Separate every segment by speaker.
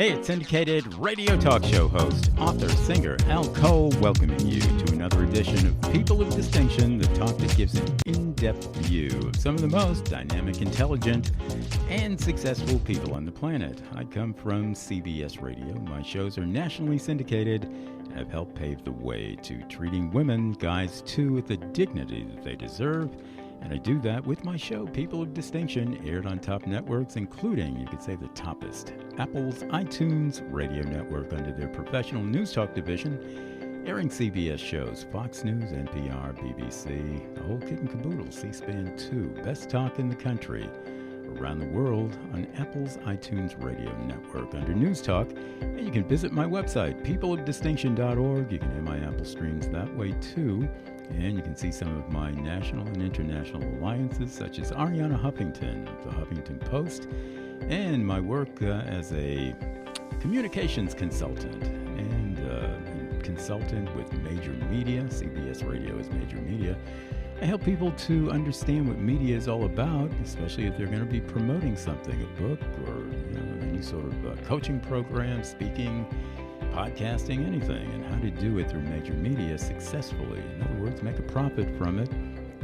Speaker 1: Hey, it's syndicated radio talk show host, author, singer Al Cole, welcoming you to another edition of People of Distinction, the talk that gives an in-depth view of some of the most dynamic, intelligent, and successful people on the planet. I come from CBS Radio. My shows are nationally syndicated and have helped pave the way to treating women, guys too, with the dignity that they deserve. And I do that with my show, People of Distinction, aired on top networks, including, you could say, the toppest, Apple's iTunes Radio Network under their professional news talk division, airing CBS shows, Fox News, NPR, BBC, the whole kit and caboodle, C-SPAN 2, best talk in the country, around the world on Apple's iTunes Radio Network under News Talk. And you can visit my website, peopleofdistinction.org. You can hear my Apple streams that way, too. And you can see some of my national and international alliances, such as Ariana Huffington of the Huffington Post, and my work as a communications consultant and consultant with major media. CBS Radio is major media. I help people to understand what media is all about, especially if they're going to be promoting something, a book or any sort of coaching program, speaking, podcasting, anything, and how to do it through major media successfully. In other words, make a profit from it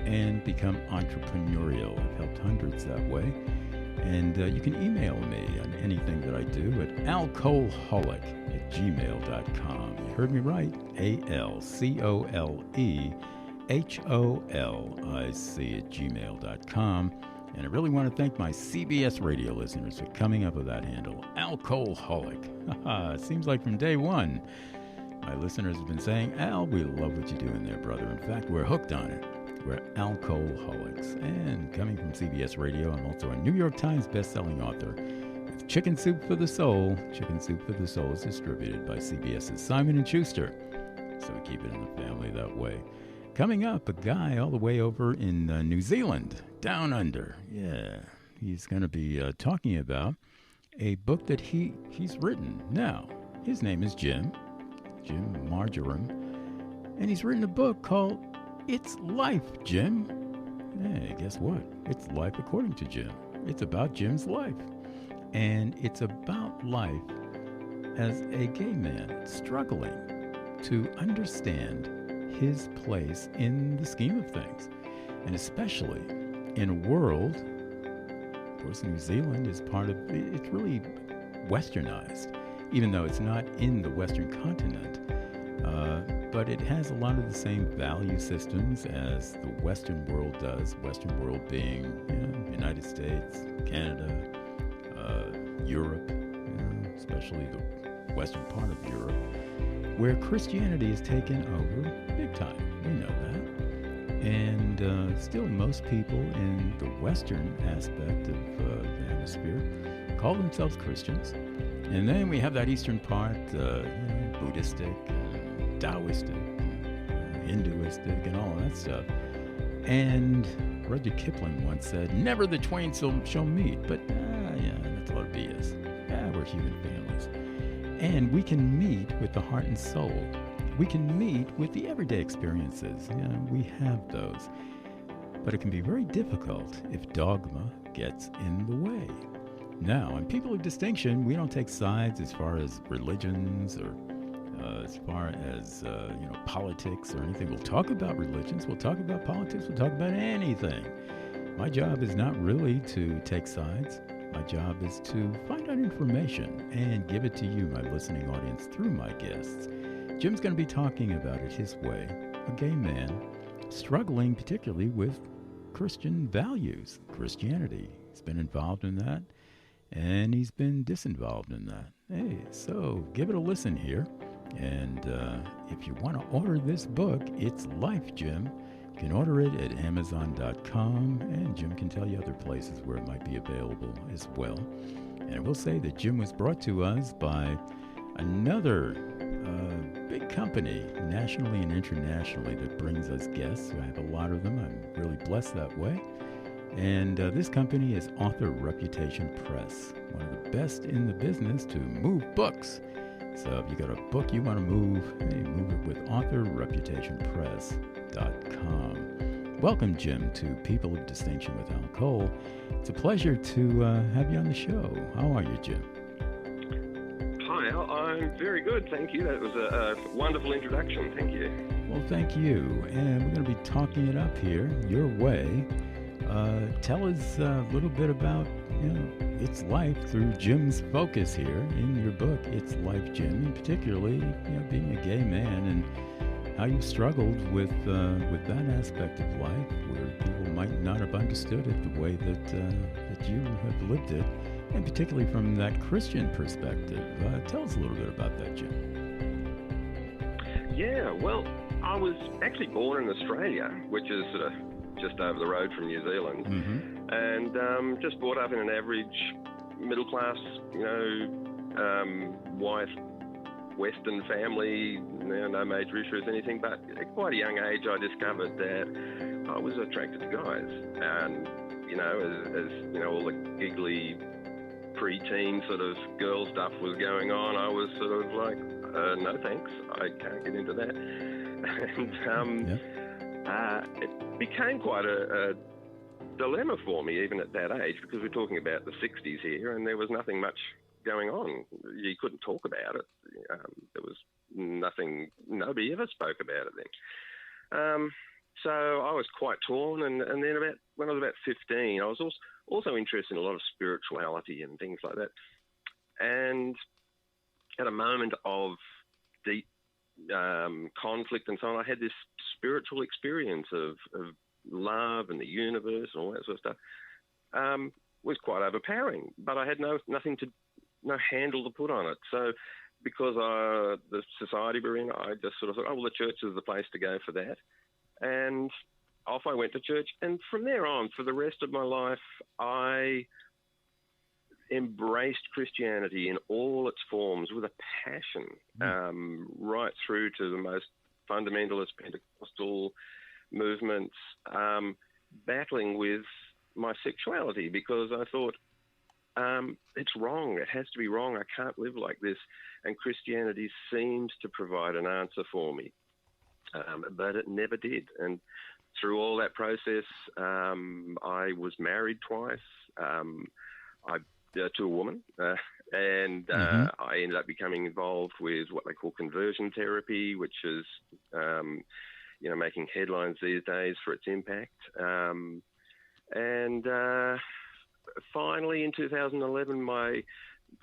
Speaker 1: and become entrepreneurial. I've helped hundreds that way. And you can email me on anything that I do at alcoholic@gmail.com. You heard me right, alcoholic@gmail.com. And I really want to thank my CBS Radio listeners for coming up with that handle, Alcoholic. It seems like from day one, my listeners have been saying, Al, we love what you're doing there, brother. In fact, we're hooked on it. We're Alcoholics. And coming from CBS Radio, I'm also a New York Times best-selling author with Chicken Soup for the Soul. Chicken Soup for the Soul is distributed by CBS's Simon & Schuster. So we keep it in the family that way. Coming up, a guy all the way over in New Zealand, down under. Yeah, he's going to be talking about a book that he's written. Now, his name is Jim Marjoram, and he's written a book called It's Life, Jim. Hey, guess what? It's life according to Jim. It's about Jim's life, and it's about life as a gay man struggling to understand his place in the scheme of things, and especially in a world, of course, New Zealand is part of, it's really westernized, even though it's not in the Western continent, but it has a lot of the same value systems as the Western world does, Western world being United States, Canada, Europe, especially the western part of Europe, where Christianity is taken over big time. We know that. And still most people in the Western aspect of the hemisphere call themselves Christians. And then we have that Eastern part, Buddhistic, and Taoistic, and Hinduistic, and all of that stuff. And Rudyard Kipling once said, never the twain shall meet. But, that's a lot of BS. We're human families. And we can meet with the heart and soul. We can meet with the everyday experiences. We have those. But it can be very difficult if dogma gets in the way. Now, in People of Distinction, we don't take sides as far as religions or as far as politics or anything. We'll talk about religions. We'll talk about politics. We'll talk about anything. My job is not really to take sides. My job is to find out information and give it to you, my listening audience, through my guests. Jim's going to be talking about it his way, a gay man struggling particularly with Christian values, Christianity. He's been involved in that, and he's been disinvolved in that. Hey, so give it a listen here. And if you want to order this book, It's Life, Jim, you can order it at Amazon.com, and Jim can tell you other places where it might be available as well. And I will say that Jim was brought to us by another big company, nationally and internationally, that brings us guests. I have a lot of them. I'm really blessed that way. And this company is Author Reputation Press, one of the best in the business to move books. So if you got a book you want to move, hey, move it with authorreputationpress.com. Welcome, Jim, to People of Distinction with Al Cole. It's a pleasure to have you on the show. How are you, Jim?
Speaker 2: Hi, Al. I'm very good, thank you. That was a wonderful introduction. Thank you.
Speaker 1: Well, thank you. And we're going to be talking it up here your way. Tell us a little bit about, It's Life through Jim's focus here in your book, It's Life, Jim, and particularly, being a gay man and how you struggled with that aspect of life where people might not have understood it the way that you have lived it, and particularly from that Christian perspective. Tell us a little bit about that, Jim.
Speaker 2: Yeah, well, I was actually born in Australia, which is just over the road from New Zealand, and just brought up in an average middle-class, white Western family, no major issues, anything, but at quite a young age I discovered that I was attracted to guys, and, as all the giggly pre-teen sort of girl stuff was going on, I was sort of like, no thanks, I can't get into that. And it became quite a dilemma for me even at that age, because we're talking about the 60s here, and there was nothing much going on. You couldn't talk about it. There was nothing, nobody ever spoke about it then. So I was quite torn, and then when I was about 15, I was also interested in a lot of spirituality and things like that. And at a moment of deep conflict and so on, I had this spiritual experience of love and the universe and all that sort of stuff. Was quite overpowering, but I had no handle to put on it. So because the society we're in, I just sort of thought, oh, well, the church is the place to go for that. And off I went to church. And from there on, for the rest of my life, I embraced Christianity in all its forms with a passion, right through to the most fundamentalist Pentecostal movements, battling with my sexuality, because I thought, it's wrong. It has to be wrong. I can't live like this. And Christianity seems to provide an answer for me. But it never did. And through all that process, I was married twice to a woman, and I ended up becoming involved with what they call conversion therapy, which is, making headlines these days for its impact. And finally, in 2011, my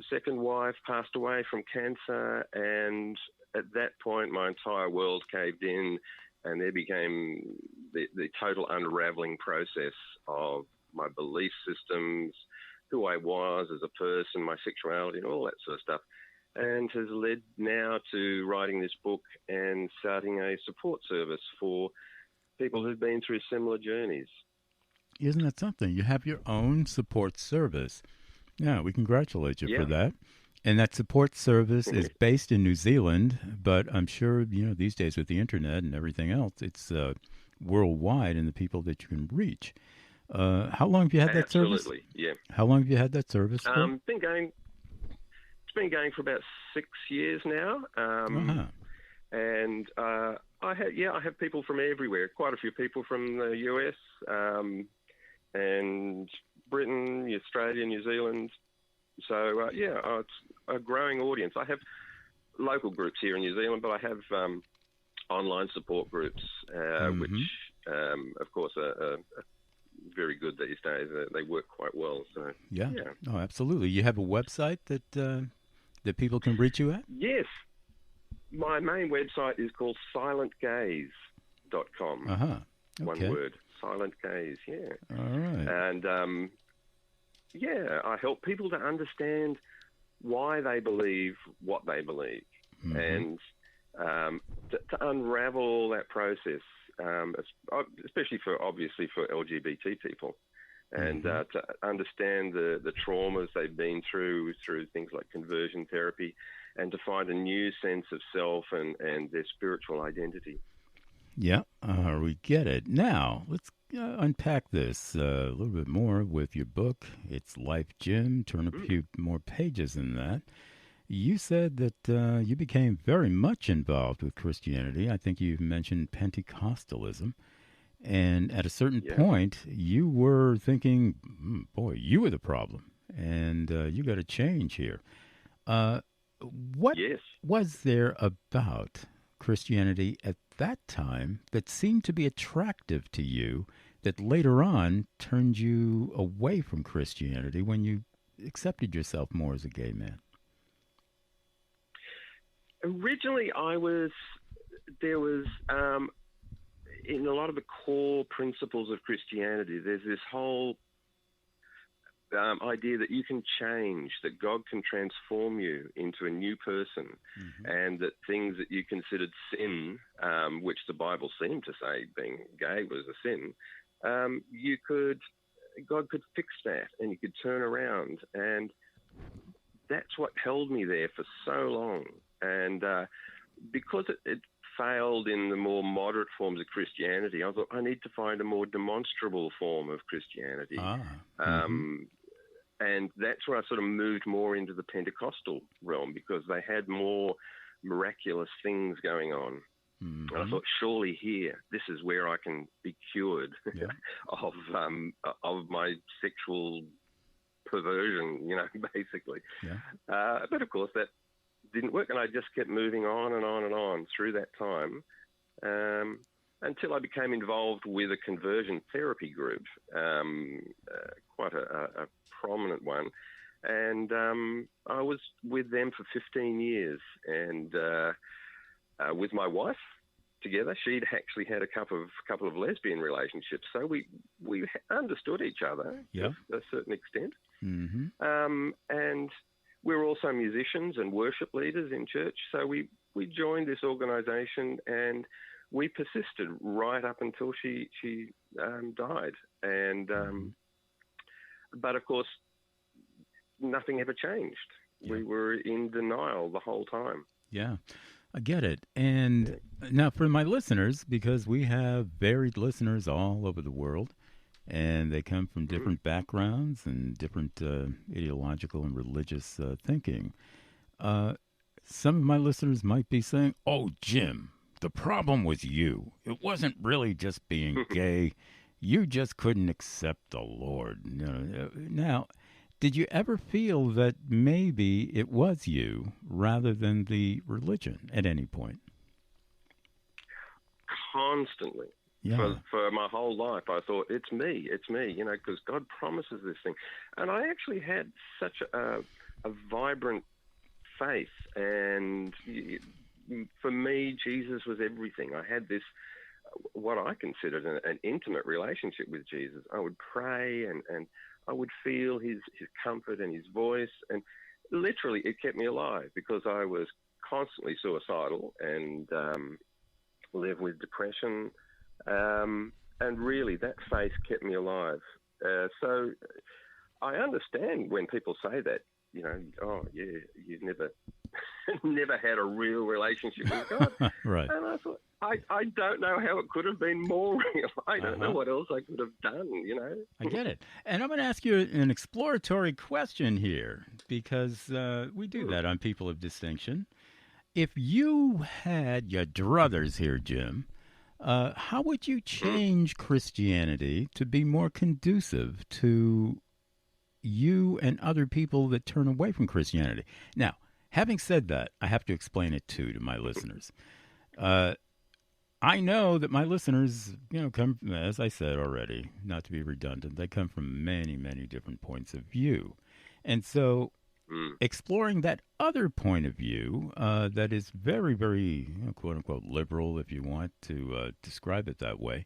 Speaker 2: second wife passed away from cancer, and at that point, my entire world caved in, and there became the total unraveling process of my belief systems, who I was as a person, my sexuality, and all that sort of stuff, and has led now to writing this book and starting a support service for people who've been through similar journeys.
Speaker 1: Isn't that something? You have your own support service. Yeah, we congratulate you for that. And that support service is based in New Zealand, but I'm sure, these days with the internet and everything else, it's worldwide in the people that you can reach. How long have you had that service?
Speaker 2: Absolutely, yeah.
Speaker 1: How long have you had that service for?
Speaker 2: It's been going for about 6 years now. And I have people from everywhere, quite a few people from the US, and Britain, Australia, New Zealand. So, it's a growing audience. I have local groups here in New Zealand, but I have online support groups, which, of course, are very good these days. They work quite well. So
Speaker 1: yeah. Oh, absolutely. You have a website that people can reach you at?
Speaker 2: Yes. My main website is called silentgaze.com.
Speaker 1: Okay.
Speaker 2: One word. Silent Gaze, yeah.
Speaker 1: All right.
Speaker 2: And, I help people to understand why they believe what they believe, and to unravel that process, especially for LGBT people, and to understand the traumas they've been through things like conversion therapy, and to find a new sense of self and their spiritual identity.
Speaker 1: Yeah, we get it. Now, let's unpack this a little bit more with your book, It's Life, Jim. Turn a few more pages in that. You said that you became very much involved with Christianity. I think you've mentioned Pentecostalism. And at a certain point, you were thinking, boy, you were the problem, and you got to change here. What
Speaker 2: Yes.
Speaker 1: was there about Christianity at that time that seemed to be attractive to you that later on turned you away from Christianity when you accepted yourself more as a gay man?
Speaker 2: Originally, there was, in a lot of the core principles of Christianity, there's this whole idea that you can change, that God can transform you into a new person, and that things that you considered sin, which the Bible seemed to say being gay was a sin, God could fix that, and you could turn around, and that's what held me there for so long. And because it failed in the more moderate forms of Christianity, I thought I need to find a more demonstrable form of Christianity. And that's where I sort of moved more into the Pentecostal realm, because they had more miraculous things going on. And I thought, surely here, this is where I can be cured of my sexual perversion, basically. Yeah. But of course, that didn't work, and I just kept moving on and on and on through that time, until I became involved with a conversion therapy group, quite a prominent one, and I was with them for 15 years, and with my wife together. She'd actually had a couple of lesbian relationships, so we understood each other to a certain extent. And we were also musicians and worship leaders in church, so we joined this organisation, and we persisted right up until she died. And but of course, nothing ever changed. Yeah. We were in denial the whole time.
Speaker 1: Yeah, I get it. And now for my listeners, because we have varied listeners all over the world, and they come from different backgrounds and different ideological and religious thinking. Some of my listeners might be saying, "Oh, Jim, the problem was you. It wasn't really just being gay. You just couldn't accept the Lord." Now, did you ever feel that maybe it was you rather than the religion at any point?
Speaker 2: Constantly. Yeah. For my whole life, I thought, it's me, because God promises this thing. And I actually had such a vibrant faith, and for me, Jesus was everything. I had this, what I considered an intimate relationship with Jesus. I would pray, and I would feel his comfort and his voice, and literally it kept me alive, because I was constantly suicidal and lived with depression. And really, that faith kept me alive. So I understand when people say that, oh yeah, you've never had a real relationship with God.
Speaker 1: Right.
Speaker 2: And I thought, I don't know how it could have been more real. I don't know what else I could have done,
Speaker 1: I get it. And I'm going to ask you an exploratory question here, because we do that on People of Distinction. If you had your druthers here, Jim, how would you change Christianity to be more conducive to you and other people that turn away from Christianity? Now, having said that, I have to explain it too to my listeners. I know that my listeners, come, as I said already, not to be redundant, they come from many, many different points of view. And so exploring that other point of view that is very, very, quote-unquote, liberal, if you want to describe it that way,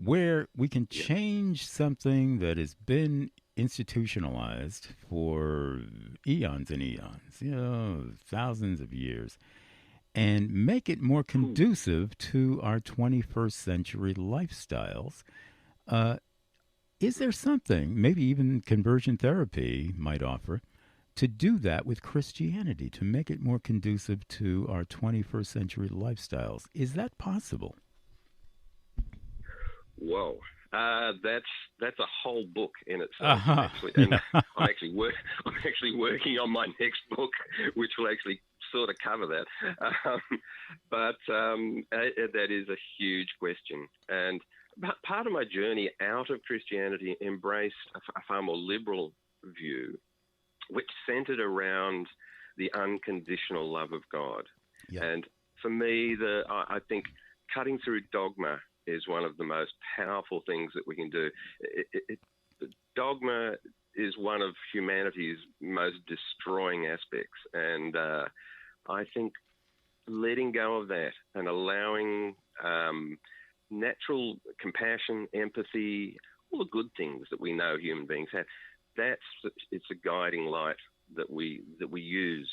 Speaker 1: where we can change something that has been institutionalized for eons and eons, thousands of years, and make it more conducive to our 21st century lifestyles. Is there something, maybe even conversion therapy might offer, to do that with Christianity, to make it more conducive to our 21st century lifestyles? Is that possible?
Speaker 2: Whoa. That's a whole book in itself, actually. And I'm actually working on my next book, which will actually sort of cover that. But that is a huge question. And part of my journey out of Christianity embraced a far more liberal view, which centered around the unconditional love of God.
Speaker 1: Yeah.
Speaker 2: And for me, I think cutting through dogma is one of the most powerful things that we can do. Dogma is one of humanity's most destroying aspects, and I think letting go of that and allowing natural compassion, empathy, all the good things that we know human beings have, it's a guiding light that we use.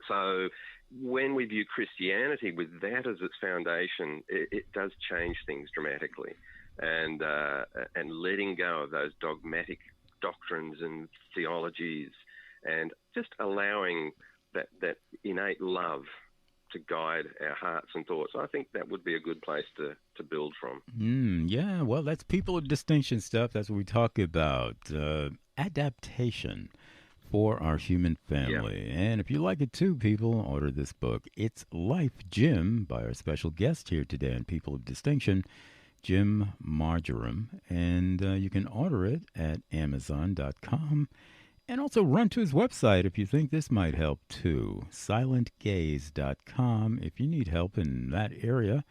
Speaker 2: So when we view Christianity with that as its foundation, it does change things dramatically, and letting go of those dogmatic doctrines and theologies, and just allowing that innate love to guide our hearts and thoughts. I think that would be a good place to build from.
Speaker 1: Yeah, well, that's people of distinction stuff. That's what we talk about. Adaptation for our human family. Yeah. And if you like it too, people, order this book. It's Life, Jim, by our special guest here today on People of Distinction, Jim Marjoram. And you can order it at Amazon.com. And also run to his website if you think this might help too, silentgaze.com, if you need help in that area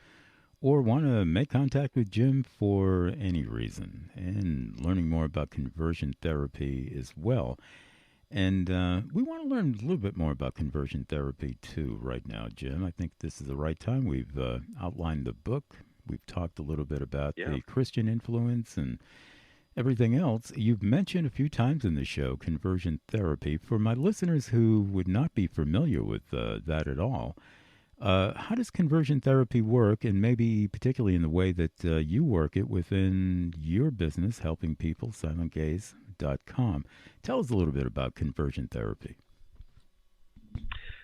Speaker 1: or want to make contact with Jim for any reason, and learning more about conversion therapy as well. And we want to learn a little bit more about conversion therapy too right now, Jim. I think this is the right time. We've outlined the book. We've talked a little bit about the Christian influence and everything else. You've mentioned a few times in the show conversion therapy. For my listeners who would not be familiar with that at all, how does conversion therapy work, and maybe particularly in the way that you work it within your business, helping people, silentgaze.com. Tell us a little bit about conversion therapy.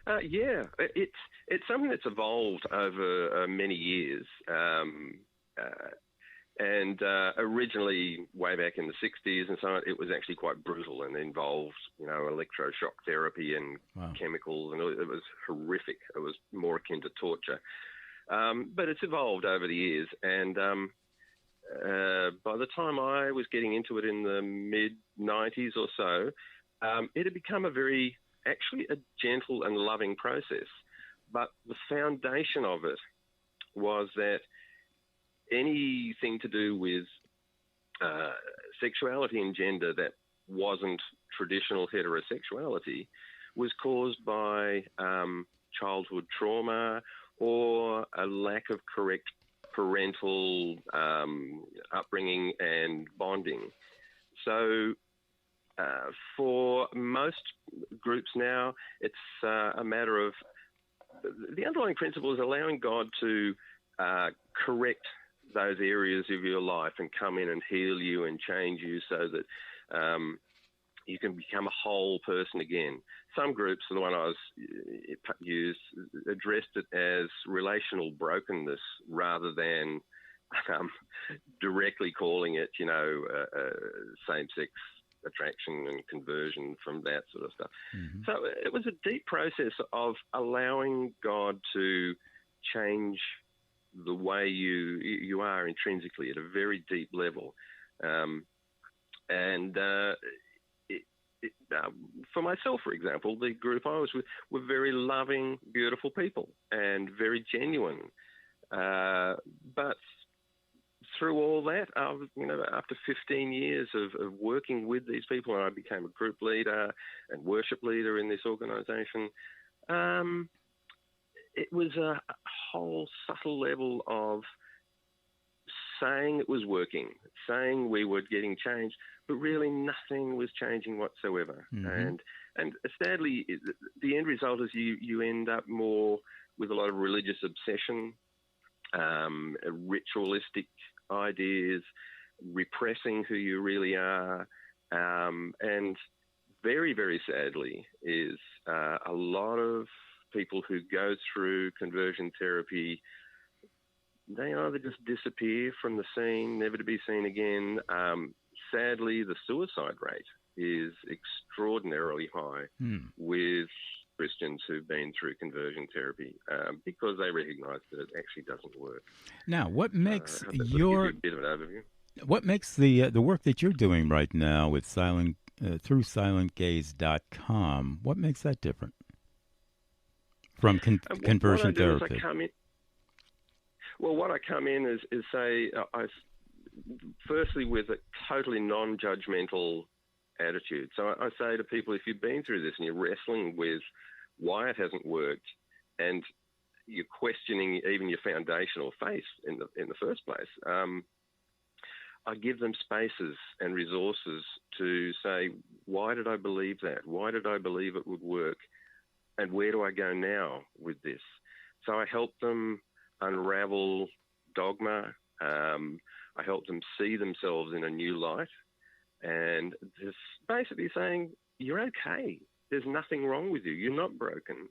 Speaker 2: It's something that's evolved over many years. And originally, way back in the 60s and so on, it was actually quite brutal and involved, electroshock therapy and chemicals, and it was horrific. It was more akin to torture. But it's evolved over the years, and by the time I was getting into it in the mid-90s or so, it had become actually a gentle and loving process. But the foundation of it was that anything to do with sexuality and gender that wasn't traditional heterosexuality was caused by childhood trauma or a lack of correct parental upbringing and bonding. So for most groups now, it's a matter of the underlying principle is allowing God to correct those areas of your life and come in and heal you and change you so that you can become a whole person again. Some groups, the one I used, addressed it as relational brokenness rather than directly calling it, same-sex attraction and conversion from that sort of stuff. Mm-hmm. So it was a deep process of allowing God to change the way you are intrinsically at a very deep level. For myself, for example, the group I was with were very loving, beautiful people and very genuine. But through all that, after 15 years of working with these people, and I became a group leader and worship leader in this organisation, it was a whole subtle level of saying it was working, saying we were getting changed, but really nothing was changing whatsoever. Mm-hmm. And sadly, the end result is you end up more with a lot of religious obsession, ritualistic ideas, repressing who you really are, and very, very sadly is a lot of people who go through conversion therapy, they either just disappear from the scene, never to be seen again. Sadly, the suicide rate is extraordinarily high with Christians who've been through conversion therapy because they recognise that it actually doesn't work.
Speaker 1: Now, what makes
Speaker 2: give you a bit of an overview?
Speaker 1: What makes the work that you're doing right now with through silentgaze.com, what makes that different? from
Speaker 2: And
Speaker 1: conversion
Speaker 2: what I do is
Speaker 1: therapy.
Speaker 2: I come in. Well, what I come in is say, firstly with a totally non-judgmental attitude. So I say to people, if you've been through this and you're wrestling with why it hasn't worked, and you're questioning even your foundational faith in the first place, I give them spaces and resources to say, why did I believe that? Why did I believe it would work? And where do I go now with this? So I help them unravel dogma. I help them see themselves in a new light, and just basically saying, you're okay. There's nothing wrong with you. You're not broken.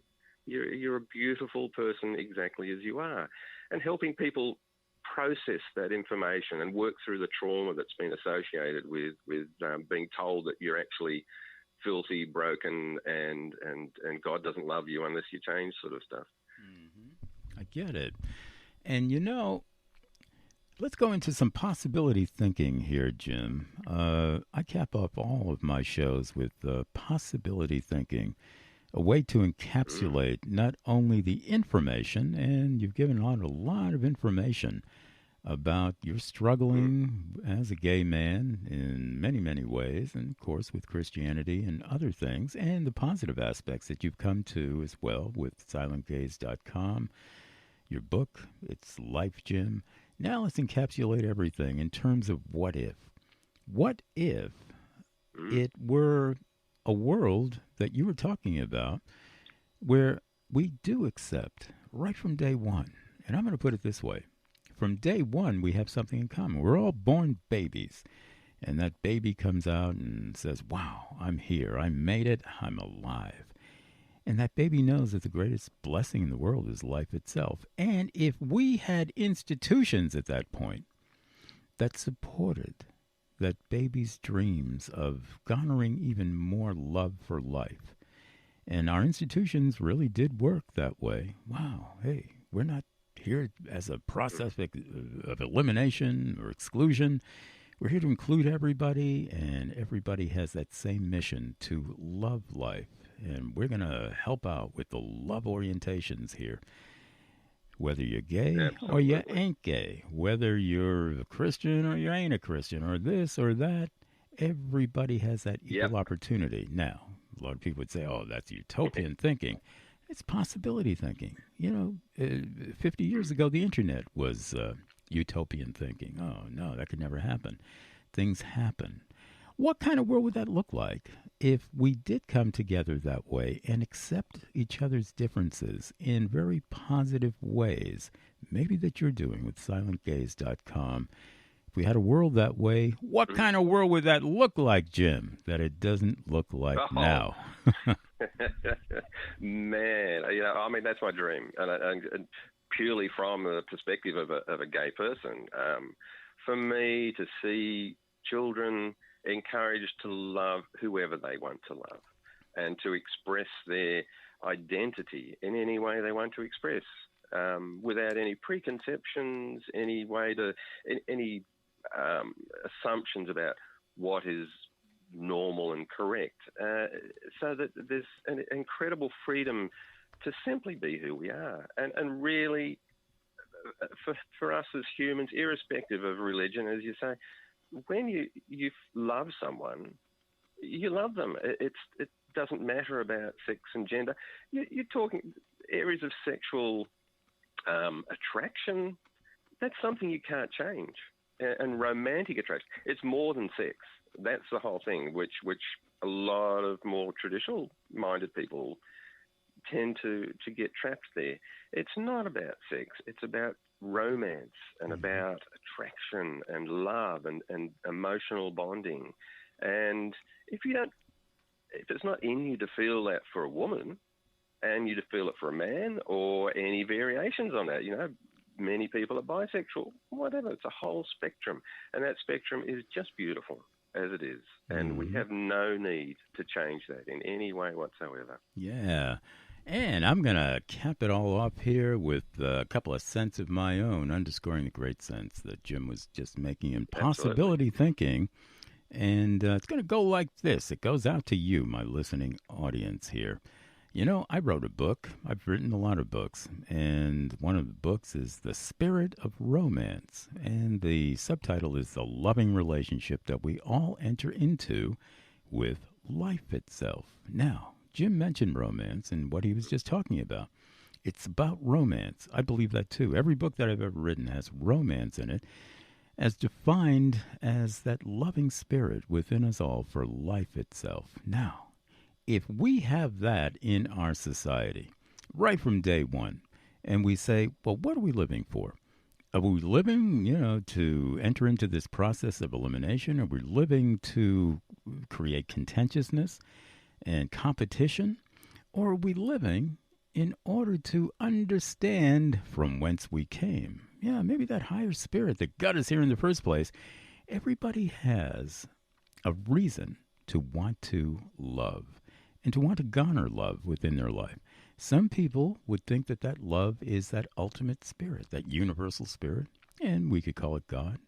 Speaker 2: You're a beautiful person exactly as you are. And helping people process that information and work through the trauma that's been associated with being told that you're actually filthy, broken, and God doesn't love you unless you change, sort of stuff.
Speaker 1: Mm-hmm. I get it. And let's go into some possibility thinking here, Jim. I cap off all of my shows with possibility thinking, a way to encapsulate not only the information, and you've given out a lot of information about your struggling as a gay man in many, many ways, and of course with Christianity and other things, and the positive aspects that you've come to as well with silentgaze.com, your book, It's Life, Jim. Now let's encapsulate everything in terms of what if. What if it were a world that you were talking about where we do accept right from day one, and I'm going to put it this way. From day one, we have something in common. We're all born babies, and that baby comes out and says, wow, I'm here. I made it. I'm alive. And that baby knows that the greatest blessing in the world is life itself. And if we had institutions at that point that supported that baby's dreams of garnering even more love for life, and our institutions really did work that way, wow, hey, we're not here as a process of elimination or exclusion. We're here to include everybody, and everybody has that same mission to love life. And we're going to help out with the love orientations here. Whether you're gay or you ain't gay, whether you're a Christian or you ain't a Christian, or this or that, everybody has that equal opportunity. Now, a lot of people would say, oh, that's utopian thinking. It's possibility thinking. 50 years ago, the internet was utopian thinking. Oh, no, that could never happen. Things happen. What kind of world would that look like if we did come together that way and accept each other's differences in very positive ways, maybe that you're doing with silentgaze.com? If we had a world that way, what kind of world would that look like, Jim, that it doesn't look like now?
Speaker 2: Man, I mean, that's my dream. And purely from the perspective of a gay person, for me to see children encouraged to love whoever they want to love and to express their identity in any way they want to express, without any preconceptions, any assumptions about what is normal and correct, so that there's an incredible freedom to simply be who we are. And really, for us as humans, irrespective of religion, as you say, when you love someone, you love them. It doesn't matter about sex and gender. You're talking areas of sexual attraction. That's something you can't change. And romantic attraction, it's more than sex. That's the whole thing, which a lot of more traditional-minded people tend to get trapped there. It's not about sex. It's about romance and about attraction and love and emotional bonding. And if it's not in you to feel that for a woman, and you to feel it for a man, or any variations on that, many people are bisexual, whatever. It's a whole spectrum, and that spectrum is just beautiful as it is, and we have no need to change that in any way whatsoever.
Speaker 1: Yeah. And I'm going to cap it all off here with a couple of cents of my own, underscoring the great sense that Jim was just making in possibility thinking. And it's going to go like this. It goes out to you, my listening audience here. I wrote a book. I've written a lot of books, and one of the books is The Spirit of Romance, and the subtitle is The Loving Relationship That We All Enter Into with Life Itself. Now, Jim mentioned romance and what he was just talking about. It's about romance. I believe that too. Every book that I've ever written has romance in it, as defined as that loving spirit within us all for life itself. Now, if we have that in our society right from day one, and we say, well, what are we living for? Are we living, to enter into this process of elimination? Are we living to create contentiousness and competition? Or are we living in order to understand from whence we came? Yeah, maybe that higher spirit that got us here in the first place. Everybody has a reason to want to love and to want to garner love within their life. Some people would think that that love is that ultimate spirit, that universal spirit, and we could call it God.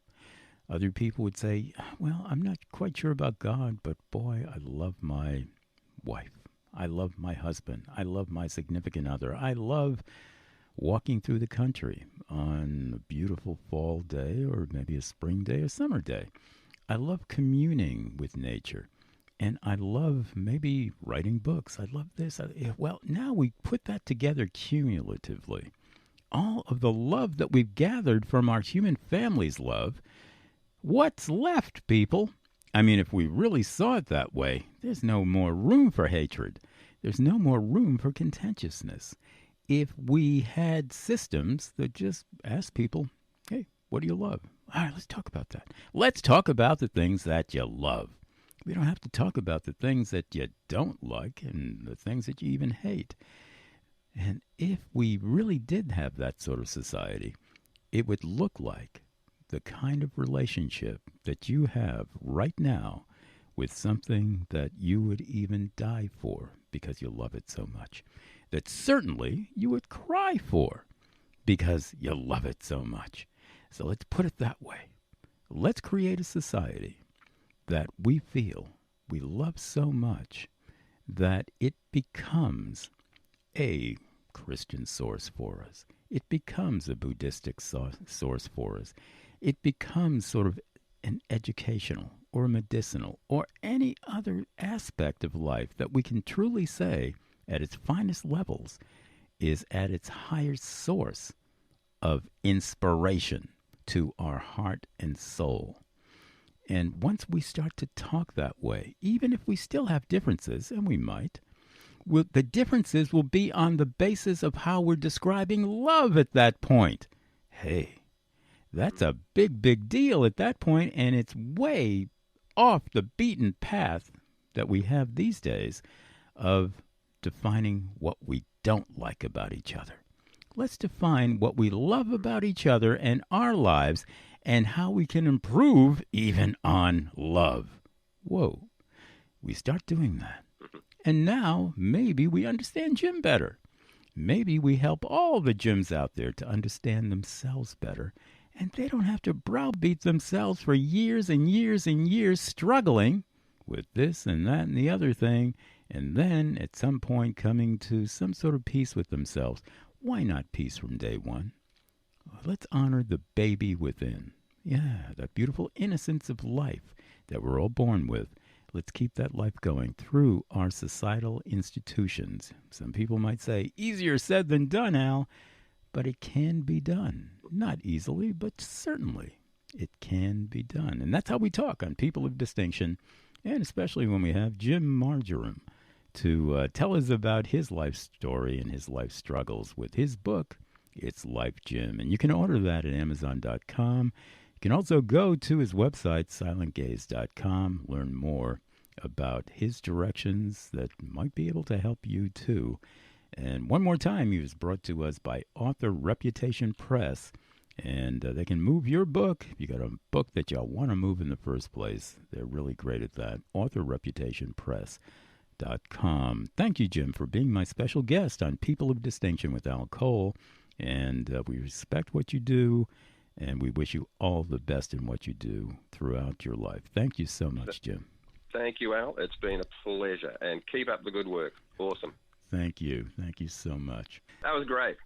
Speaker 1: Other people would say, well, I'm not quite sure about God, but boy, I love my wife. I love my husband. I love my significant other. I love walking through the country on a beautiful fall day or maybe a spring day or summer day. I love communing with nature. And I love maybe writing books. I love this. Well, now we put that together cumulatively. All of the love that we've gathered from our human family's love, what's left, people? I mean, if we really saw it that way, there's no more room for hatred. There's no more room for contentiousness. If we had systems that just ask people, hey, what do you love? All right, let's talk about that. Let's talk about the things that you love. We don't have to talk about the things that you don't like and the things that you even hate. And if we really did have that sort of society, it would look like the kind of relationship that you have right now with something that you would even die for because you love it so much. That certainly you would cry for because you love it so much. So let's put it that way. Let's create a society that we feel we love so much that it becomes a Christian source for us. It becomes a Buddhistic source for us. It becomes sort of an educational or medicinal or any other aspect of life that we can truly say at its finest levels is at its highest source of inspiration to our heart and soul. And once we start to talk that way, even if we still have differences, and we might, the differences will be on the basis of how we're describing love at that point. Hey, that's a big, big deal at that point, and it's way off the beaten path that we have these days of defining what we don't like about each other. Let's define what we love about each other and our lives and how we can improve even on love. Whoa, we start doing that. And now maybe we understand Jim better. Maybe we help all the Jims out there to understand themselves better. And they don't have to browbeat themselves for years and years and years struggling with this and that and the other thing. And then at some point coming to some sort of peace with themselves. Why not peace from day one? Let's honor the baby within. Yeah, that beautiful innocence of life that we're all born with. Let's keep that life going through our societal institutions. Some people might say, easier said than done, Al, but it can be done. Not easily, but certainly it can be done. And that's how we talk on People of Distinction, and especially when we have Jim Marjoram to tell us about his life story and his life struggles with his book, It's Life, Jim. And you can order that at Amazon.com. You can also go to his website, silentgaze.com, learn more about his directions that might be able to help you too. And one more time, he was brought to us by Author Reputation Press. And they can move your book. If you got a book that you want to move in the first place, they're really great at that. AuthorReputationPress.com. Thank you, Jim, for being my special guest on People of Distinction with Al Cole. And we respect what you do, and we wish you all the best in what you do throughout your life. Thank you so much, Jim.
Speaker 2: Thank you, Al. It's been a pleasure. And keep up the good work. Awesome.
Speaker 1: Thank you. Thank you so much.
Speaker 2: That was great.